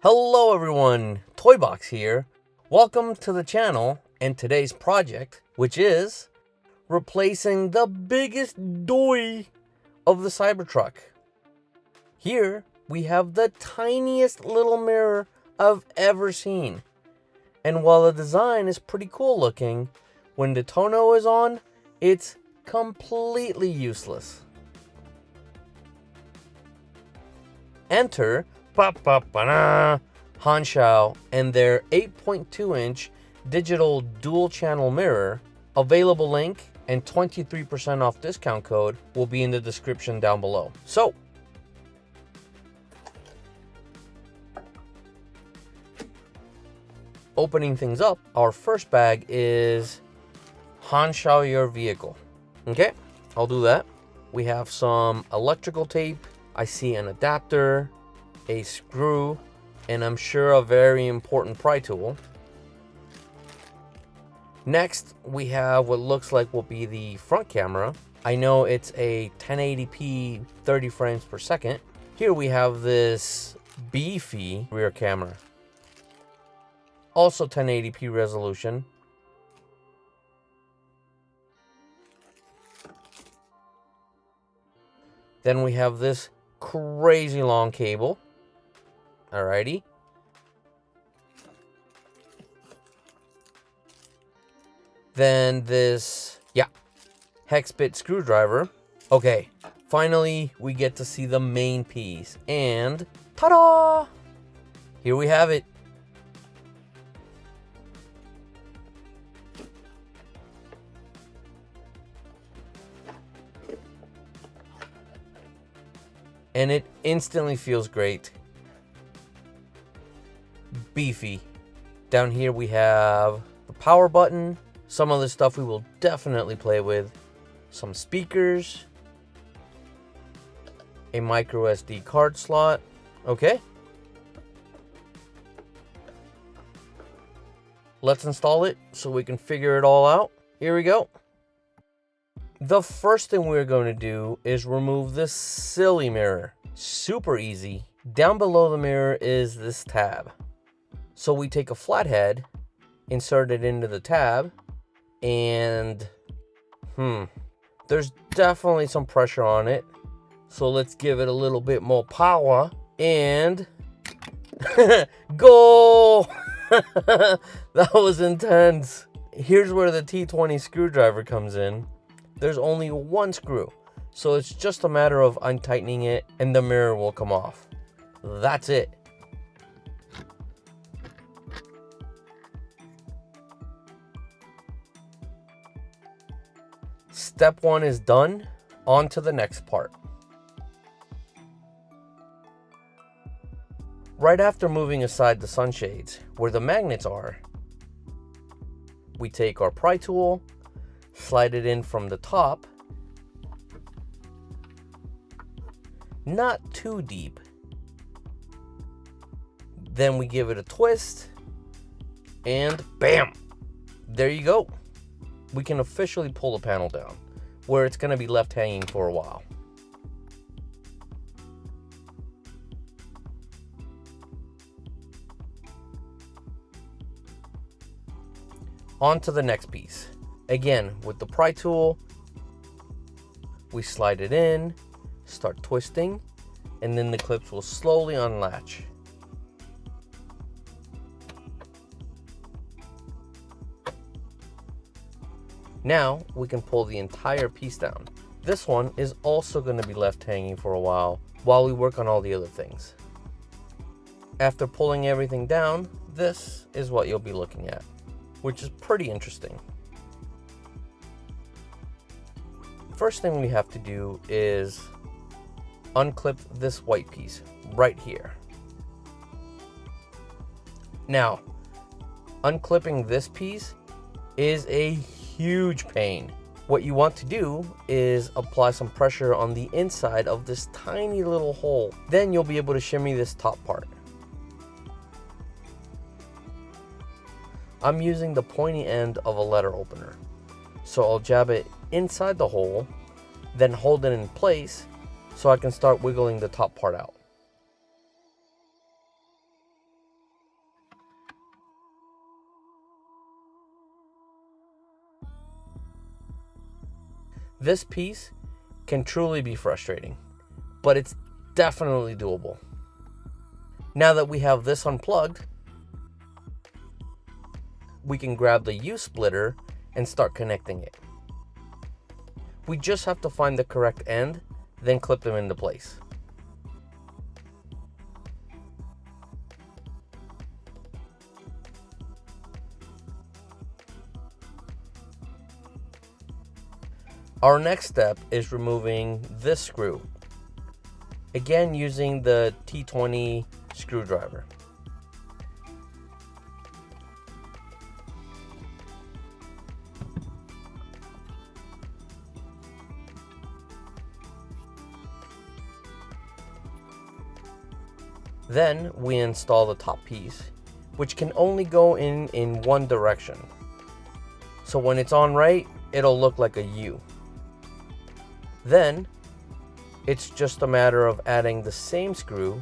Hello everyone, ToyBox here. Welcome to the channel and today's project, which is replacing the biggest doy of the Cybertruck. Here we have the tiniest little mirror I've ever seen. And while the design is pretty cool looking, when the tonneau is on, it's completely useless. Enter Hansshow and their 8.2-inch digital dual-channel mirror. Available link and 23% off discount code will be in the description down below. So, opening things up, our first bag is Hansshow your vehicle. Okay, I'll do that. We have some electrical tape. I see an adapter, a screw, and I'm sure a very important pry tool. Next, we have what looks like will be the front camera. I know it's a 1080p 30 frames per second. Here we have this beefy rear camera. Also 1080p resolution. Then we have this crazy long cable. Alrighty. Then this, hex bit screwdriver. Okay, finally we get to see the main piece. And ta-da! Here we have it. And it instantly feels great. Beefy. Down here we have the power button. Some of the stuff we will definitely play with. Some speakers. A micro SD card slot. Okay. Let's install it so we can figure it all out. Here we go. The first thing we're going to do is remove this silly mirror. Super easy. Down below the mirror is this tab. So we take a flathead, insert it into the tab, and there's definitely some pressure on it. So let's give it a little bit more power and go! That was intense. Here's where the T20 screwdriver comes in. There's only one screw, so it's just a matter of untightening it and the mirror will come off. That's it. Step one is done. On to the next part. Right after moving aside the sunshades, where the magnets are, we take our pry tool, slide it in from the top, not too deep. Then we give it a twist, and bam! There you go. We can officially pull the panel down, where it's going to be left hanging for a while. On to the next piece. Again, with the pry tool, we slide it in, start twisting, and then the clips will slowly unlatch. Now we can pull the entire piece down. This one is also going to be left hanging for a while we work on all the other things. After pulling everything down, this is what you'll be looking at, which is pretty interesting. First thing we have to do is unclip this white piece right here. Now, unclipping this piece is a huge pain. What you want to do is apply some pressure on the inside of this tiny little hole. Then you'll be able to shimmy this top part. I'm using the pointy end of a letter opener. So I'll jab it inside the hole, then hold it in place, so I can start wiggling the top part out. This piece can truly be frustrating, but it's definitely doable. Now that we have this unplugged, we can grab the U-splitter and start connecting it. We just have to find the correct end, then clip them into place. Our next step is removing this screw, again using the T20 screwdriver. Then we install the top piece, which can only go in one direction. So when it's on right, it'll look like a U. Then it's just a matter of adding the same screw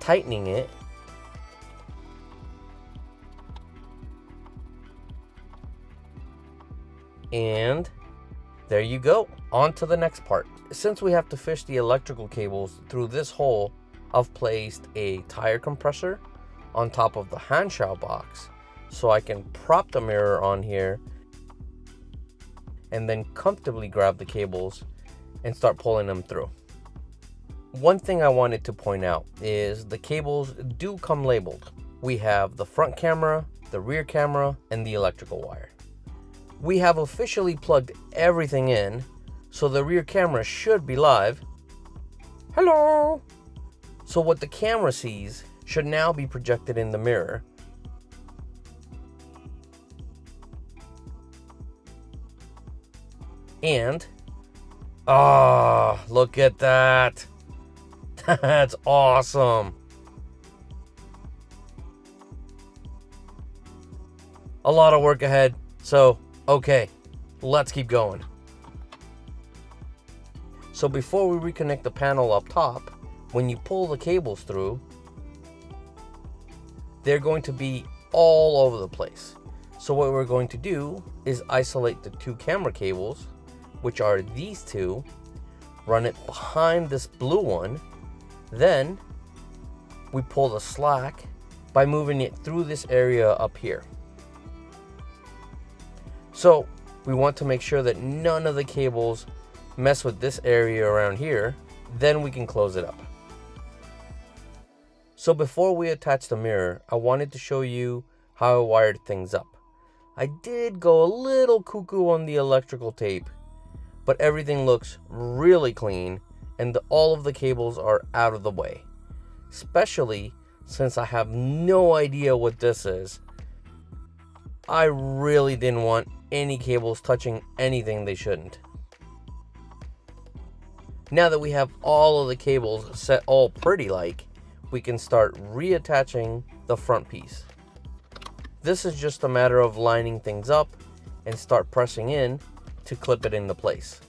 tightening it, and there you go. On to the next part. Since we have to fish the electrical cables through this hole, I've placed a tire compressor on top of the Hansshow box so I can prop the mirror on here and then comfortably grab the cables and start pulling them through. One thing I wanted to point out is the cables do come labeled. We have the front camera, the rear camera, and the electrical wire. We have officially plugged everything in, so the rear camera should be live. Hello! So what the camera sees should now be projected in the mirror. And, look at that! That's awesome! A lot of work ahead, so okay, let's keep going. So before we reconnect the panel up top, when you pull the cables through, they're going to be all over the place. So what we're going to do is isolate the two camera cables, which are these two, run it behind this blue one, then we pull the slack by moving it through this area up here. So we want to make sure that none of the cables mess with this area around here, then we can close it up. So before we attach the mirror, I wanted to show you how I wired things up. I did go a little cuckoo on the electrical tape, but everything looks really clean and all of the cables are out of the way. Especially since I have no idea what this is. I really didn't want any cables touching anything they shouldn't. Now that we have all of the cables set all pretty like, we can start reattaching the front piece. This is just a matter of lining things up and start pressing in to clip it into place.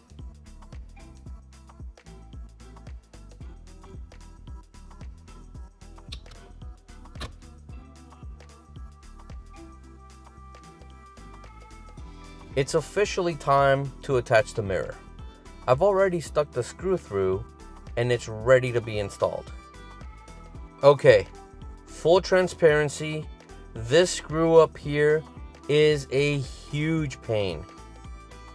It's officially time to attach the mirror. I've already stuck the screw through and it's ready to be installed. Okay, full transparency, this screw up here is a huge pain.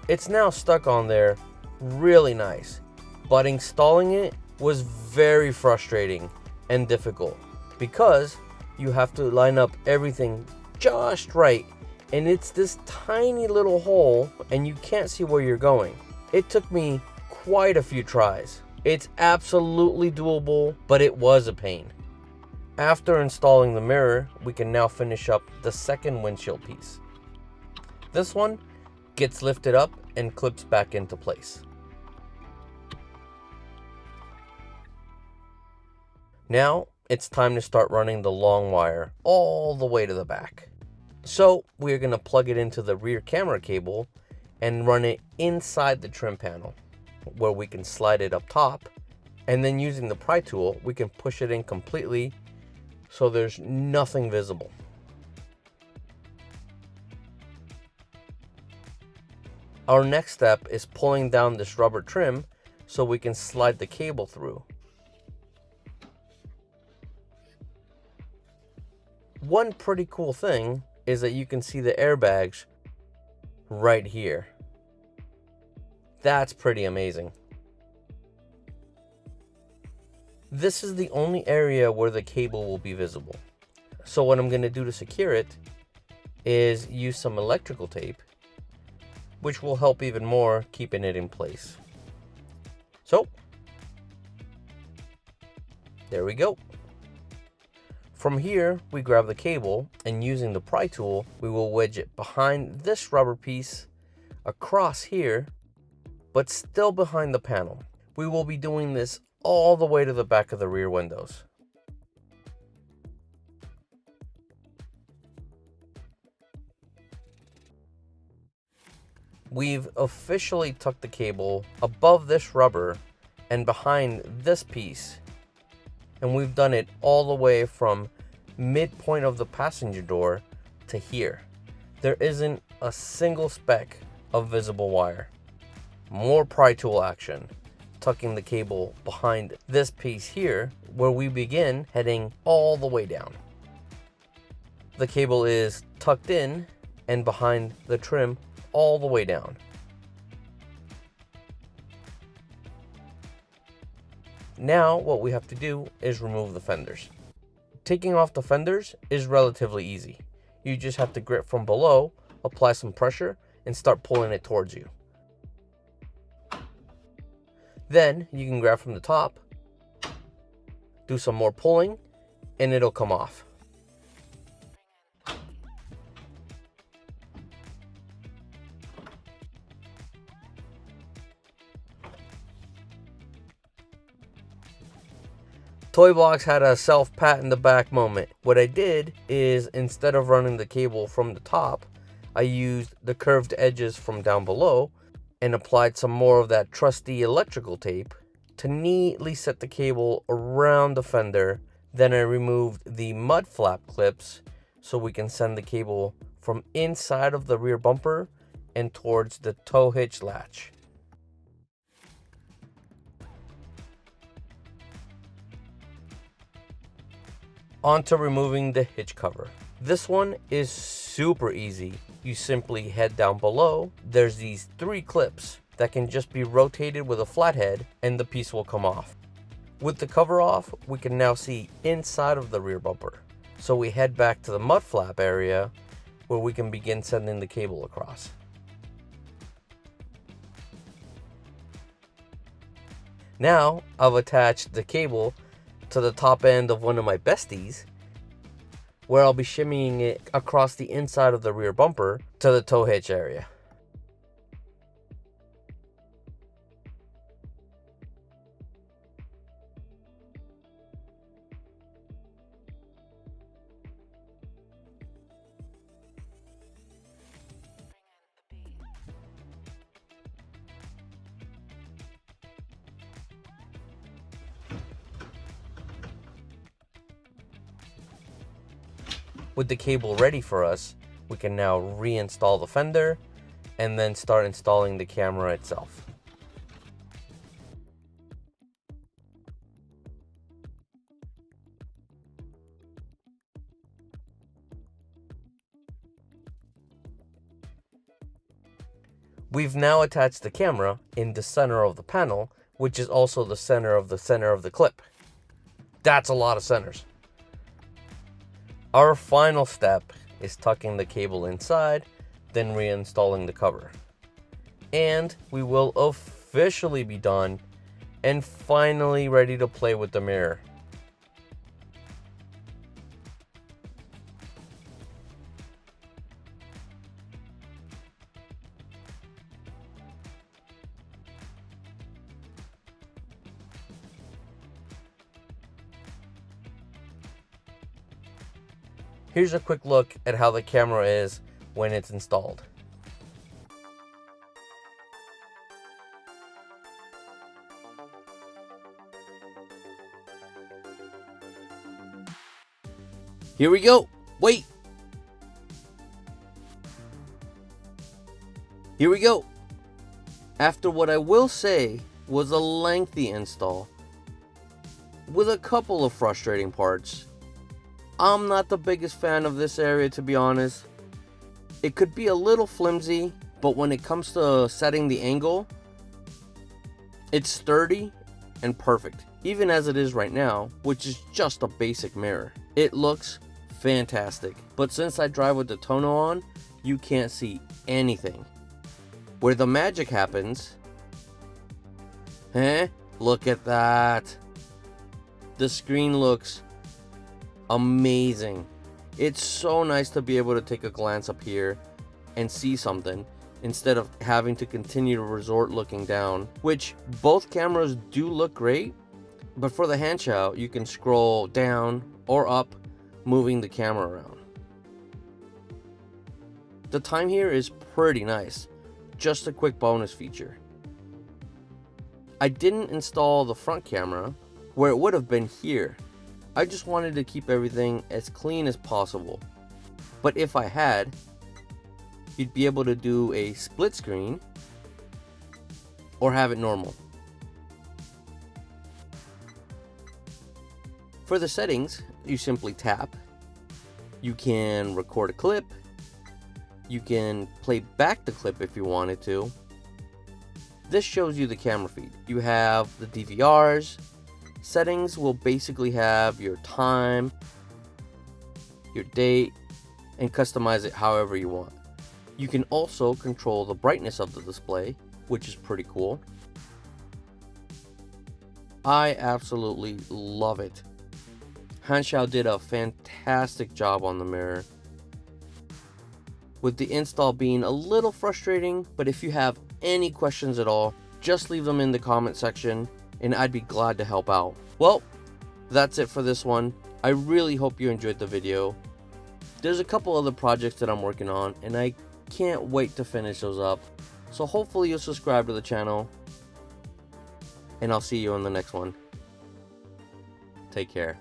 It's now stuck on there really nice, but installing it was very frustrating and difficult because you have to line up everything just right, and it's this tiny little hole and you can't see where you're going. It took me quite a few tries. It's absolutely doable, but it was a pain. After installing the mirror, we can now finish up the second windshield piece. This one gets lifted up and clips back into place. Now it's time to start running the long wire all the way to the back. So we're going to plug it into the rear camera cable and run it inside the trim panel, where we can slide it up top, and then using the pry tool we can push it in completely so there's nothing visible. Our next step is pulling down this rubber trim so we can slide the cable through. One pretty cool thing is that you can see the airbags right here. That's pretty amazing. This is the only area where the cable will be visible. So what I'm going to do to secure it is use some electrical tape, which will help even more keeping it in place. So, there we go. From here, we grab the cable, and using the pry tool, we will wedge it behind this rubber piece across here, but still behind the panel. We will be doing this all the way to the back of the rear windows. We've officially tucked the cable above this rubber and behind this piece, and we've done it all the way from midpoint of the passenger door to here. There isn't a single speck of visible wire. More pry tool action, tucking the cable behind this piece here, where we begin heading all the way down. The cable is tucked in and behind the trim all the way down. Now what we have to do is remove the fenders. Taking off the fenders is relatively easy. You just have to grip from below, apply some pressure, and start pulling it towards you. Then you can grab from the top, do some more pulling, and it'll come off. ToyBox had a self-pat in the back moment. What I did is, instead of running the cable from the top, I used the curved edges from down below and applied some more of that trusty electrical tape to neatly set the cable around the fender. Then I removed the mud flap clips so we can send the cable from inside of the rear bumper and towards the tow hitch latch. On to removing the hitch cover. This one is super easy. You simply head down below. There's these 3 clips that can just be rotated with a flathead and the piece will come off. With the cover off, we can now see inside of the rear bumper. So we head back to the mud flap area where we can begin sending the cable across. Now I've attached the cable to the top end of one of my besties, where I'll be shimmying it across the inside of the rear bumper to the tow hitch area. With the cable ready for us, we can now reinstall the fender and then start installing the camera itself. We've now attached the camera in the center of the panel, which is also the center of the clip. That's a lot of centers. Our final step is tucking the cable inside, then reinstalling the cover. And we will officially be done and finally ready to play with the mirror. Here's a quick look at how the camera is when it's installed. Here we go. Wait. Here we go. After what I will say was a lengthy install with a couple of frustrating parts. I'm not the biggest fan of this area, to be honest. It could be a little flimsy, but when it comes to setting the angle, it's sturdy and perfect, even as it is right now, which is just a basic mirror. It looks fantastic, but since I drive with the tonneau on, you can't see anything. Where the magic happens, look at that. The screen looks amazing. It's so nice to be able to take a glance up here and see something instead of having to continue to resort looking down, which both cameras do look great, but for the Hansshow, you can scroll down or up, moving the camera around. The time here is pretty nice, just a quick bonus feature. I didn't install the front camera where it would have been here. I just wanted to keep everything as clean as possible. But if I had, you'd be able to do a split screen or have it normal. For the settings, you simply tap. You can record a clip. You can play back the clip if you wanted to. This shows you the camera feed. You have the DVRs. Settings will basically have your time, your date, and customize it however you want. You can also control the brightness of the display, which is pretty cool. I absolutely love it. Hansshow did a fantastic job on the mirror, with the install being a little frustrating, but if you have any questions at all, just leave them in the comment section and I'd be glad to help out. Well, that's it for this one. I really hope you enjoyed the video. There's a couple other projects that I'm working on and I can't wait to finish those up. So hopefully you'll subscribe to the channel and I'll see you on the next one. Take care.